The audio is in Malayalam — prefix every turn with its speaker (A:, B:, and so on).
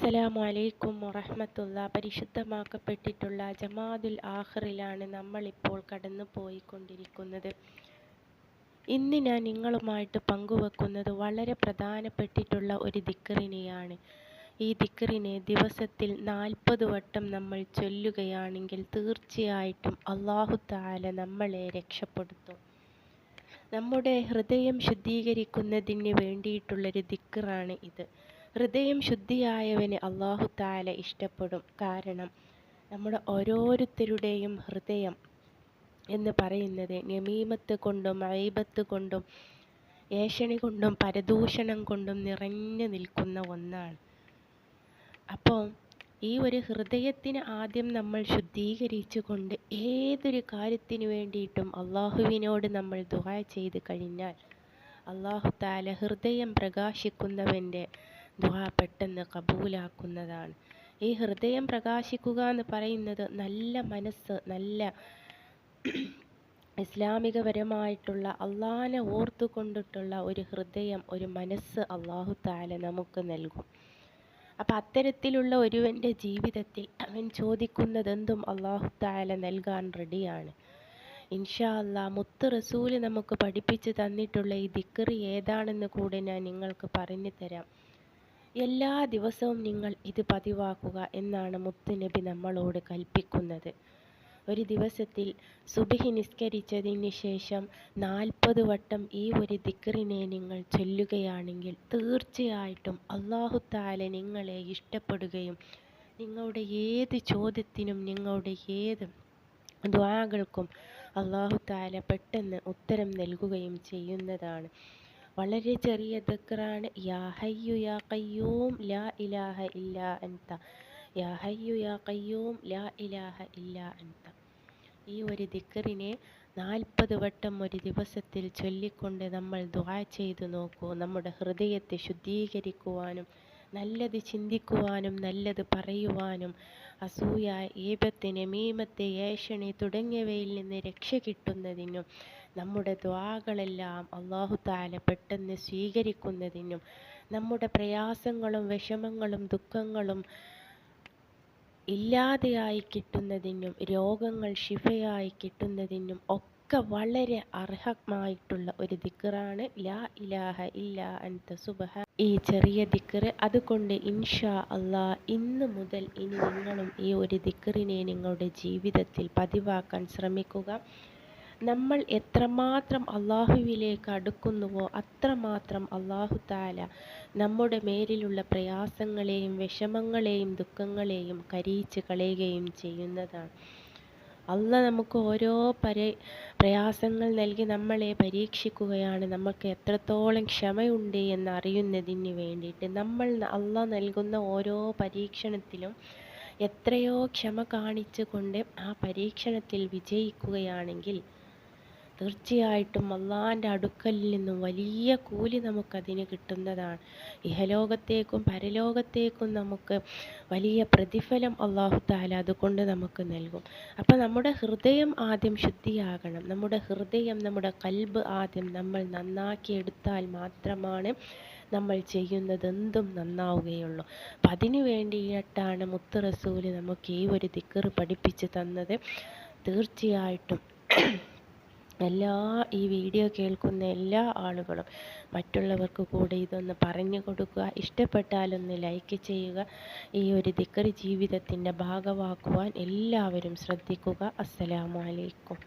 A: അസ്സലാമു അലൈക്കും വറഹ്മത്തുള്ളാഹി. പരിശുദ്ധമാക്കപ്പെട്ടിട്ടുള്ള ജമാദുൽ ആഖിറിലാണ് നമ്മളിപ്പോൾ കടന്നു പോയിക്കൊണ്ടിരിക്കുന്നത്. ഇന്ന് ഞാൻ നിങ്ങളുമായിട്ട് പങ്കുവെക്കുന്നത് വളരെ പ്രധാനപ്പെട്ടിട്ടുള്ള ഒരു ദിക്റിനെയാണ്. ഈ ദിക്റിനെ ദിവസത്തിൽ 40 വട്ടം നമ്മൾ ചൊല്ലുകയാണെങ്കിൽ തീർച്ചയായിട്ടും അല്ലാഹു തആല നമ്മളെ രക്ഷപ്പെടുത്തും. നമ്മുടെ ഹൃദയം ശുദ്ധീകരിക്കുന്നതിന് വേണ്ടിയിട്ടുള്ളൊരു ദിക്റാണ് ഇത്. ഹൃദയം ശുദ്ധിയായവന് അല്ലാഹു തആല ഇഷ്ടപ്പെടും. കാരണം നമ്മുടെ ഓരോരുത്തരുടെയും ഹൃദയം എന്ന് പറയുന്നത് നമീമത്ത് കൊണ്ടും ഗീബത്ത് കൊണ്ടും ഏഷണി കൊണ്ടും പരദൂഷണം കൊണ്ടും നിറഞ്ഞു നിൽക്കുന്ന ഒന്നാണ്. അപ്പോൾ ഈ ഒരു ഹൃദയത്തിന് ആദ്യം നമ്മൾ ശുദ്ധീകരിച്ചുകൊണ്ട് ഏതൊരു കാര്യത്തിന് വേണ്ടിയിട്ടും അള്ളാഹുവിനോട് നമ്മൾ ദുആ ചെയ്ത് കഴിഞ്ഞാൽ അല്ലാഹു തആല ഹൃദയം പ്രകാശിക്കുന്നവൻ്റെ ദുആ പെട്ടെന്ന് കബൂലാക്കുന്നതാണ്. ഈ ഹൃദയം പ്രകാശിക്കുക എന്ന് പറയുന്നത് നല്ല മനസ്സ്, നല്ല ഇസ്ലാമികപരമായിട്ടുള്ള അള്ളാഹനെ ഓർത്തുകൊണ്ടിട്ടുള്ള ഒരു ഹൃദയം, ഒരു മനസ്സ് അല്ലാഹു തആല നമുക്ക് നൽകും. അപ്പം അത്തരത്തിലുള്ള ഒരുവൻ്റെ ജീവിതത്തിൽ അവൻ ചോദിക്കുന്നതെന്തും അല്ലാഹു തആല നൽകാൻ റെഡിയാണ്. ഇൻഷാ അല്ലാഹ് മുത്ത് റസൂല് നമുക്ക് പഠിപ്പിച്ച് തന്നിട്ടുള്ള ഈ ദിക്റ് ഏതാണെന്ന് കൂടെ ഞാൻ നിങ്ങൾക്ക് പറഞ്ഞു തരാം. എല്ലാ ദിവസവും നിങ്ങൾ ഇത് പതിവാക്കുക എന്നാണ് മുത്ത് നബി നമ്മളോട് കൽപ്പിക്കുന്നത്. ഒരു ദിവസത്തിൽ സുബ്ഹി നിസ്കരിച്ചതിന് ശേഷം 40 വട്ടം ഈ ഒരു ദിക്റിനെ നിങ്ങൾ ചൊല്ലുകയാണെങ്കിൽ തീർച്ചയായിട്ടും അല്ലാഹു തആല നിങ്ങളെ ഇഷ്ടപ്പെടുകയും നിങ്ങളുടെ ഏത് ചോദ്യത്തിനും നിങ്ങളുടെ ഏത് ദുആകൾക്കും അല്ലാഹു തആല പെട്ടെന്ന് ഉത്തരം നൽകുകയും ചെയ്യുന്നതാണ്. വളരെ ചെറിയ ദിക്റാണ്. യാ ഹയ്യു യാ ഖയ്യൂം ലാ ഇലാഹ ഇല്ലാ അൻത, യാ ഹയ്യു യാ ഖയ്യൂം ലാ ഇലാഹ ഇല്ലാ അൻത. ഈ ഒരു ദിക്റിനെ 40 വട്ടം ഒരു ദിവസത്തിൽ ചൊല്ലിക്കൊണ്ട് നമ്മൾ ദുആ ചെയ്തു നോക്കൂ. നമ്മുടെ ഹൃദയത്തെ ശുദ്ധീകരിക്കുവാനും നല്ലത് ചിന്തിക്കുവാനും നല്ലത് പറയുവാനും അസൂയ, ഈബത്ത്, നമീമത്ത്, ഏഷണി തുടങ്ങിയവയിൽ നിന്ന് രക്ഷ കിട്ടുന്നതിനും നമ്മുടെ ദുആകളെല്ലാം അല്ലാഹു തആല പെട്ടെന്ന് സ്വീകരിക്കുന്നതിനും നമ്മുടെ പ്രയാസങ്ങളും വിഷമങ്ങളും ദുഃഖങ്ങളും ഇല്ലാതെയായി കിട്ടുന്നതിനും രോഗങ്ങൾ ശിഫയായി കിട്ടുന്നതിനും ഒക്കെ വളരെ അർഹമായിട്ടുള്ള ഒരു ദിക്റാണ് ലാ ഇലാഹ ഇല്ലാ അൻത സുബ്ഹാന. ഈ ചെറിയ ദിക്റ് അതുകൊണ്ട് ഇൻഷാ അല്ലാഹ് ഇന്ന് മുതൽ ഇനി നിങ്ങളും ഈ ഒരു ദിക്റിനെ നിങ്ങളുടെ ജീവിതത്തിൽ പതിവാക്കാൻ ശ്രമിക്കുക. നമ്മൾ എത്രമാത്രം അല്ലാഹുവിലേക്ക് അടുക്കുന്നുവോ അത്രമാത്രം അല്ലാഹു തആല നമ്മുടെ മേലിലുള്ള പ്രയാസങ്ങളെയും വിഷമങ്ങളെയും ദുഃഖങ്ങളെയും കരിയിച്ച് കളയുകയും ചെയ്യുന്നതാണ്. അല്ലാഹ് നമുക്ക് ഓരോ പ്രയാസങ്ങൾ നൽകി നമ്മളെ പരീക്ഷിക്കുകയാണ്. നമുക്ക് എത്രത്തോളം ക്ഷമയുണ്ട് എന്ന് അറിയുന്നതിന് വേണ്ടിയിട്ട് നമ്മൾ അല്ലാഹ് നൽകുന്ന ഓരോ പരീക്ഷണത്തിലും എത്രയോ ക്ഷമ കാണിച്ചു കൊണ്ട് ആ പരീക്ഷണത്തിൽ വിജയിക്കുകയാണെങ്കിൽ തീർച്ചയായിട്ടും അള്ളാഹിൻ്റെ അടുക്കലിൽ നിന്നും വലിയ കൂലി നമുക്കതിന് കിട്ടുന്നതാണ്. ഇഹലോകത്തേക്കും പരലോകത്തേക്കും നമുക്ക് വലിയ പ്രതിഫലം അല്ലാഹു തആല അതുകൊണ്ട് നമുക്ക് നൽകും. അപ്പം നമ്മുടെ ഹൃദയം ആദ്യം ശുദ്ധിയാകണം. നമ്മുടെ ഹൃദയം, നമ്മുടെ ഖൽബ് ആദ്യം നമ്മൾ നന്നാക്കിയെടുത്താൽ മാത്രമാണ് നമ്മൾ ചെയ്യുന്നതെന്തും നന്നാവുകയുള്ളൂ. അപ്പം അതിനു വേണ്ടിയിട്ടാണ് മുത്ത് റസൂല് നമുക്ക് ഈ ഒരു ദിക്ർ പഠിപ്പിച്ച് തന്നത്. തീർച്ചയായിട്ടും ഈ വീഡിയോ കേൾക്കുന്ന എല്ലാ ആളുകളും മറ്റുള്ളവർക്ക് കൂടെ ഇതൊന്ന് പറഞ്ഞു കൊടുക്കുക. ഇഷ്ടപ്പെട്ടാലൊന്ന് ലൈക്ക് ചെയ്യുക. ഈ ഒരു ദിക്ർ ജീവിതത്തിൻ്റെ ഭാഗമാക്കുവാൻ എല്ലാവരും ശ്രദ്ധിക്കുക. അസ്സലാമു അലൈക്കും.